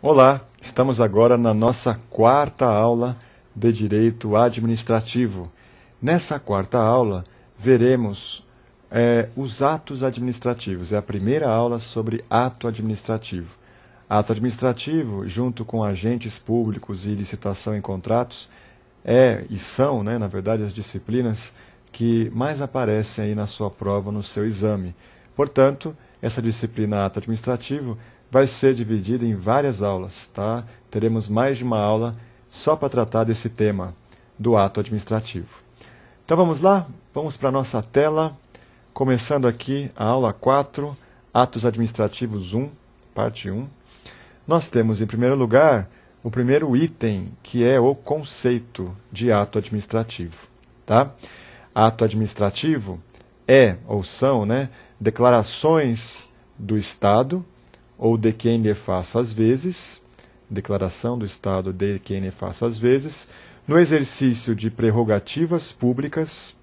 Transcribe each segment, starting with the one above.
Olá, estamos agora na nossa quarta aula de Direito Administrativo. Nessa quarta aula, veremos os atos administrativos. É a primeira aula sobre ato administrativo. Ato administrativo, junto com agentes públicos e licitação em contratos, são, na verdade, as disciplinas que mais aparecem aí na sua prova, no seu exame. Portanto, essa disciplina ato administrativo vai ser dividida em várias aulas, tá? Teremos mais de uma aula só para tratar desse tema do ato administrativo. Então vamos lá? Vamos para a nossa tela, começando aqui a aula 4, Atos Administrativos 1, parte 1. Nós temos, em primeiro lugar, o primeiro item, que é o conceito de ato administrativo, tá? Ato administrativo são declarações do Estado ou de quem lhe faça às vezes, declaração do Estado de quem lhe faça às vezes, no exercício de prerrogativas públicas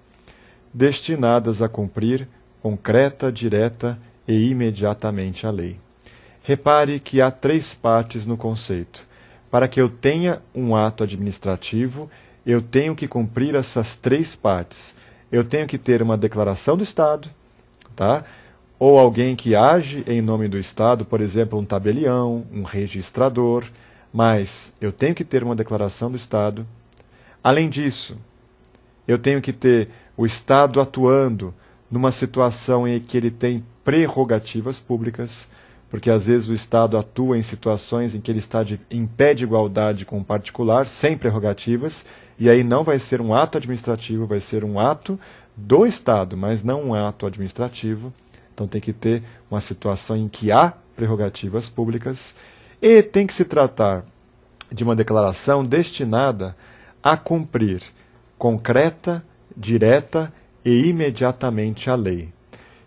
destinadas a cumprir concreta, direta e imediatamente a lei. Repare que há três partes no conceito. Para que eu tenha um ato administrativo, eu tenho que cumprir essas três partes. Eu tenho que ter uma declaração do Estado, tá? Ou alguém que age em nome do Estado, por exemplo, um tabelião, um registrador, mas eu tenho que ter uma declaração do Estado. Além disso, eu tenho que ter o Estado atuando numa situação em que ele tem prerrogativas públicas, porque às vezes o Estado atua em situações em que ele está em pé de igualdade com o particular, sem prerrogativas, e aí não vai ser um ato administrativo, vai ser um ato do Estado, mas não um ato administrativo. Então tem que ter uma situação em que há prerrogativas públicas e tem que se tratar de uma declaração destinada a cumprir concreta, direta e imediatamente a lei.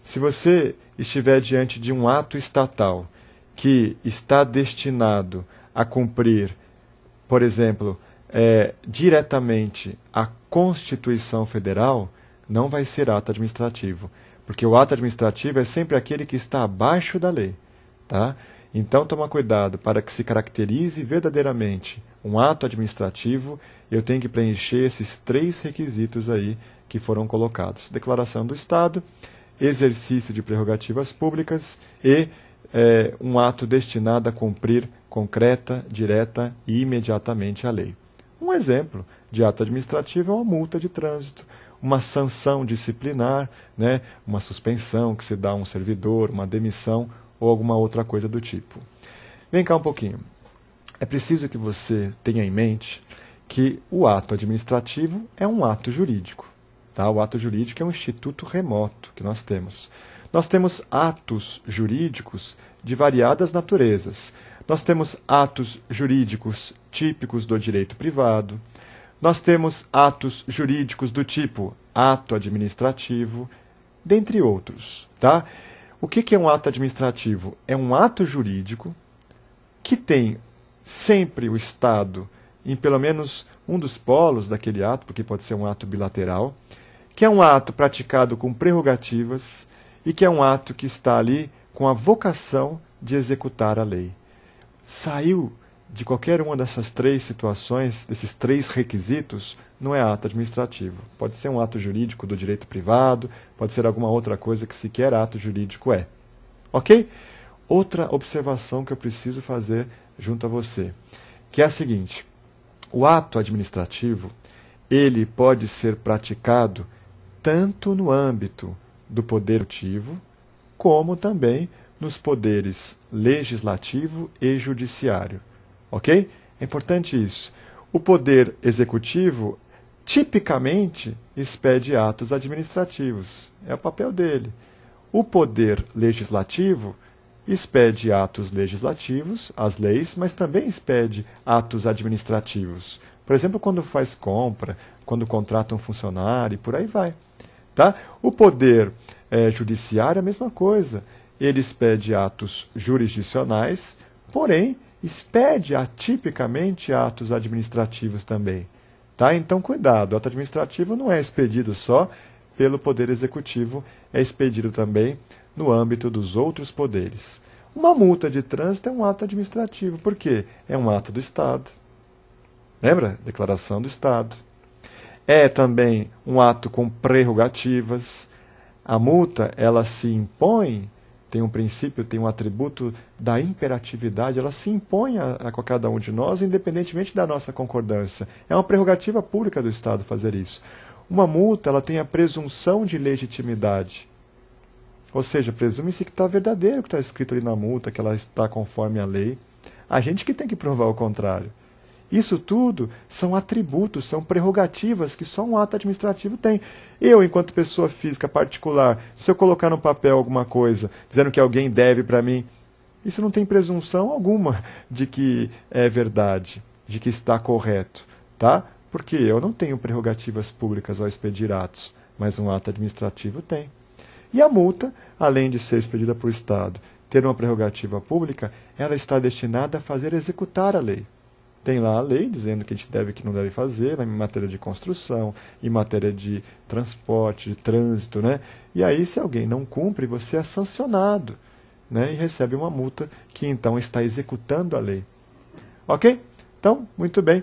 Se você estiver diante de um ato estatal que está destinado a cumprir, por exemplo, diretamente a Constituição Federal, não vai ser ato administrativo. Porque o ato administrativo é sempre aquele que está abaixo da lei, tá? Então, toma cuidado, para que se caracterize verdadeiramente um ato administrativo, eu tenho que preencher esses três requisitos aí que foram colocados. Declaração do Estado, exercício de prerrogativas públicas e um ato destinado a cumprir concreta, direta e imediatamente a lei. Um exemplo de ato administrativo é uma multa de trânsito, uma sanção disciplinar, uma suspensão que se dá a um servidor, uma demissão ou alguma outra coisa do tipo. Vem cá um pouquinho. É preciso que você tenha em mente que o ato administrativo é um ato jurídico. Tá? O ato jurídico é um instituto remoto que nós temos. Nós temos atos jurídicos de variadas naturezas. Nós temos atos jurídicos típicos do direito privado. Nós temos atos jurídicos do tipo ato administrativo, dentre outros. Tá? O que é um ato administrativo? É um ato jurídico que tem sempre o Estado em pelo menos um dos polos daquele ato, porque pode ser um ato bilateral, que é um ato praticado com prerrogativas e que é um ato que está ali com a vocação de executar a lei. Saiu de qualquer uma dessas três situações, desses três requisitos, não é ato administrativo. Pode ser um ato jurídico do direito privado, pode ser alguma outra coisa que sequer ato jurídico é. Ok? Outra observação que eu preciso fazer junto a você, que é a seguinte: o ato administrativo, ele pode ser praticado tanto no âmbito do poder executivo, como também nos poderes legislativo e judiciário. Ok? É importante isso. O poder executivo, tipicamente, expede atos administrativos. É o papel dele. O poder legislativo expede atos legislativos, as leis, mas também expede atos administrativos. Por exemplo, quando faz compra, quando contrata um funcionário e por aí vai. Tá? O poder judiciário é a mesma coisa. Ele expede atos jurisdicionais, porém, expede atipicamente atos administrativos também. Tá? Então, cuidado, o ato administrativo não é expedido só pelo Poder Executivo, é expedido também no âmbito dos outros poderes. Uma multa de trânsito é um ato administrativo. Por quê? É um ato do Estado. Lembra? Declaração do Estado. É também um ato com prerrogativas. A multa, ela se impõe, tem um princípio, tem um atributo da imperatividade, ela se impõe a cada um de nós, independentemente da nossa concordância. É uma prerrogativa pública do Estado fazer isso. Uma multa, ela tem a presunção de legitimidade. Ou seja, presume-se que está verdadeiro o que está escrito ali na multa, que ela está conforme a lei. A gente que tem que provar o contrário. Isso tudo são atributos, são prerrogativas que só um ato administrativo tem. Eu, enquanto pessoa física particular, se eu colocar no papel alguma coisa, dizendo que alguém deve para mim, isso não tem presunção alguma de que é verdade, de que está correto, tá? Porque eu não tenho prerrogativas públicas ao expedir atos, mas um ato administrativo tem. E a multa, além de ser expedida por Estado, ter uma prerrogativa pública, ela está destinada a fazer executar a lei. Tem lá a lei dizendo que a gente deve e que não deve fazer, em matéria de construção, em matéria de transporte, de trânsito, né? E aí, se alguém não cumpre, você é sancionado, né? E recebe uma multa que então está executando a lei. Ok? Então, muito bem.